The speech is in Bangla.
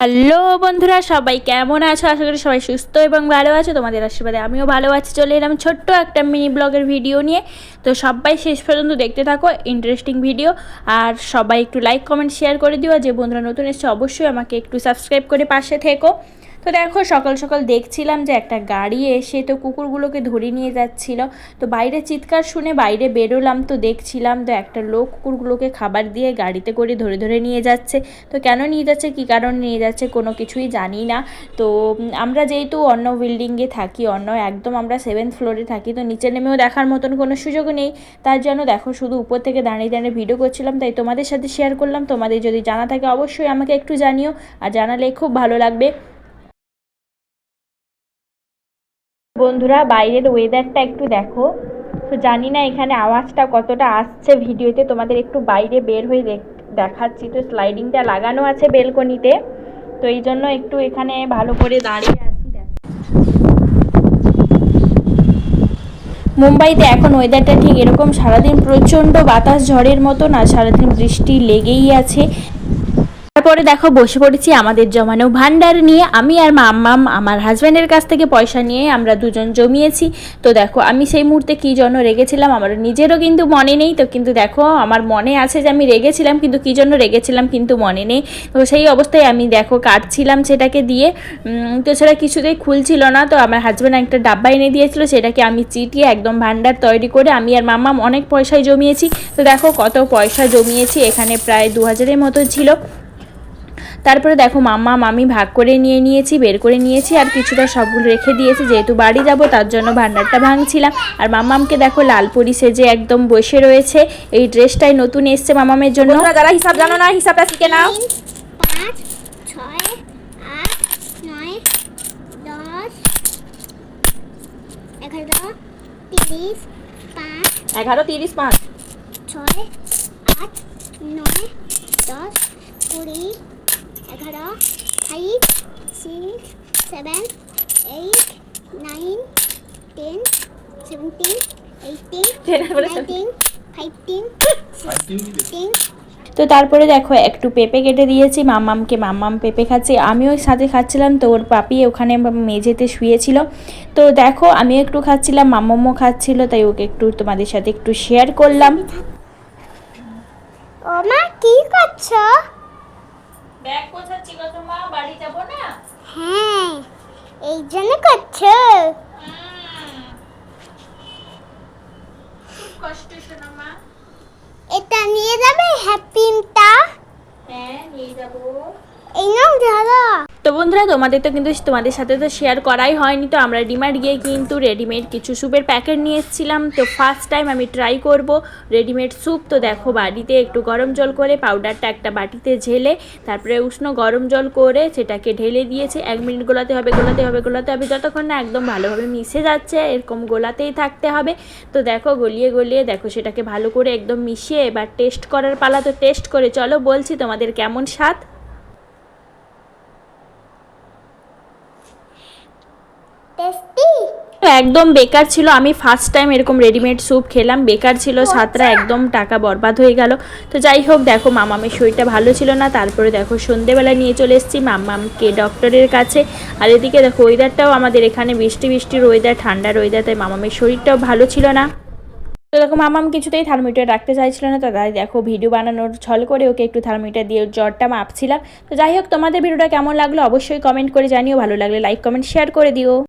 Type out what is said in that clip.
হ্যালো বন্ধুরা, সবাই কেমন আছো? আশা করি সবাই সুস্থ এবং ভালো আছো। তোমাদের আশীর্বাদে আমিও ভালো আছি। চলে এলাম ছোট্ট একটা মিনি ব্লগের ভিডিও নিয়ে। তো সবাই শেষ পর্যন্ত দেখতে থাকো, ইন্টারেস্টিং ভিডিও। আর সবাই একটু লাইক কমেন্ট শেয়ার করে দিও। যে বন্ধুরা নতুন এসছে অবশ্যই আমাকে একটু সাবস্ক্রাইব করে পাশে থেকো। তো দেখো, সকাল সকাল দেখছিলাম যে একটা গাড়ি এসে তো কুকুরগুলোকে ধরে নিয়ে যাচ্ছিল। তো বাইরে চিৎকার শুনে বাইরে বেরোলাম, তো দেখছিলাম তো একটা লোক কুকুরগুলোকে খাবার দিয়ে গাড়িতে করে ধরে ধরে নিয়ে যাচ্ছে। তো কেন নিয়ে যাচ্ছে, কী কারণ নিয়ে যাচ্ছে, কোনো কিছুই জানি না। তো আমরা যেহেতু অন্য বিল্ডিংয়ে থাকি, একদম আমরা 7th ফ্লোরে থাকি, তো নিচে নেমেও দেখার মতন কোনো সুযোগ নেই। তার জন্য দেখো শুধু উপর থেকে দাঁড়িয়ে দাঁড়িয়ে ভিডিও করছিলাম, তাই তোমাদের সাথে শেয়ার করলাম। তোমাদের যদি জানা থাকে অবশ্যই আমাকে একটু জানিও, আর জানালে খুব ভালো লাগবে। বন্ধুরা, বাইরের ওয়েদারটা একটু দেখো। তো জানি না এখানে আওয়াজটা কতটা আসছে ভিডিওতে, তোমাদের একটু বাইরে বের হয়ে দেখাচ্ছি। তো স্লাইডিংটা লাগানো আছে বেলকনিতে, তো এই জন্য একটু এখানে ভালো করে দাঁড়িয়ে আছি। মুম্বাইতে এখন ওয়েদারটা ঠিক এরকম, সারাদিন প্রচণ্ড বাতাস ঝড়ের মতো না, সারাদিন বৃষ্টি লেগেই আছে। তারপরে দেখো বসে পড়েছি আমাদের জমানো ভান্ডার নিয়ে। আমি আর মাম্মাম আমার হাজব্যান্ডের কাছ থেকে পয়সা নিয়ে আমরা দুজন জমিয়েছি। তো দেখো আমি সেই মুহূর্তে কী জন্য রেগেছিলাম আমার নিজেরও কিন্তু মনে নেই। তো কিন্তু দেখো আমার মনে আছে যে আমি রেগেছিলাম, কিন্তু কী জন্য রেগেছিলাম কিন্তু মনে নেই। তো সেই অবস্থায় আমি দেখো কাটছিলাম সেটাকে দিয়ে, তো সেটা কিছুতেই খুলছিল না। তো আমার হাজব্যান্ড একটা ডাব্বা এনে দিয়েছিল, সেটাকে আমি চিটিয়ে একদম ভান্ডার তৈরি করে আমি আর মাম্মাম অনেক পয়সায় জমিয়েছি। তো দেখো কত পয়সা জমিয়েছি, এখানে প্রায় 2000-এর মতো ছিল। তারপরে দেখো মাম্মা মামি ভাগ করে নিয়েছি, বের করে নিয়েছি, আর কিছুটা সবগুলো রেখে দিয়েছি, যেহেতু বাড়ি যাব তার জন্য ভান্ডারটা ভাঙছিলাম। আর মাম্মামকে দেখো লালপরি সেজে একদম বসে রয়েছে। এই ড্রেসটাই নতুন এসছে মামামের জন্য। যারা হিসাব জানো না, হিসাবটা শিখে নাও। 5, 6, 8, 9, 10, 11, 30, 5, 11, 30, 5, 6, 8, 9, 10, 20, 11, 5, 6, 7, 8, 9, 10, 17, 18, 19, 15, 16. তো তারপরে দেখো একটু পেঁপে কেটে দিয়েছি মাম্মামকে, মাম্মাম পেঁপে খাচ্ছে, আমিও সাথে খাচ্ছিলাম। তো ওর পাপি ওখানে মেঝেতে শুয়েছিল। তো দেখো আমিও একটু খাচ্ছিলাম, মাম্মামও খাচ্ছিল, তাই ওকে একটু তোমাদের সাথে একটু শেয়ার করলাম। ও মা, কি করছো? ব্যাগ গোছাচ্ছি গো, মা বাড়ি যাব না। হ্যাঁ, এই জন্য করছো। কষ্ট শোনো মা। এটা নিয়ে যাবে হ্যাপিমটা? হ্যাঁ নিয়ে যাব। এই নাও ধরো। তো বন্ধুরা, তোমাদের সাথে তো শেয়ার করাই হয়নি। তো আমরা ডিমার্ট গিয়ে কিন্তু রেডিমেড কিছু স্যুপের প্যাকেট নিয়ে এসেছিলাম। তো ফার্স্ট টাইম আমি ট্রাই করব রেডিমেড স্যুপ। তো দেখো বাড়িতে একটু গরম জল করে পাউডারটা একটা বাটিতে ঢেলে, তারপরে উষ্ণ গরম জল করে সেটাকে ঢেলে দিয়েছে। 1 মিনিট গোলাতে হবে যতক্ষণ না একদম ভালোভাবে মিশে যাচ্ছে, এরকম গোলাতেই থাকতে হবে। তো দেখো গলিয়ে দেখো সেটাকে ভালো করে একদম মিশিয়ে এবার টেস্ট করার পালা। তো টেস্ট করে চলো বলছি তোমাদের কেমন স্বাদ। টেস্টি। একদম বেকার ছিল, আমি ফার্স্ট টাইম এরকম রেডিমেড স্যুপ খেলাম, বেকার ছিল, স্বাদটা একদম টাকা বরবাদ হয়ে গেল। তো যাই হোক দেখো মামামের শরীরটা ভালো ছিল না, তারপরে দেখো সন্ধেবেলা নিয়ে চলে এসেছি মামামকে ডক্টরের কাছে। আর এদিকে দেখো ওয়েদারটাও আমাদের এখানে বৃষ্টির ওয়েদার, ঠান্ডার ওয়েদার, তাই মামামের শরীরটাও ভালো ছিল না। তো দেখো মামাম কিছুতেই থার্মোমিটার রাখতে চাইছিল না, তো তাই দেখো ভিডিও বানানোর ছল করে ওকে একটু থার্মোমিটার দিয়ে জ্বরটা মাপছিলাম। তো যাই হোক তোমাদের ভিডিওটা কেমন লাগলো অবশ্যই কমেন্ট করে জানিও, ভালো লাগলে লাইক কমেন্ট শেয়ার করে দিও।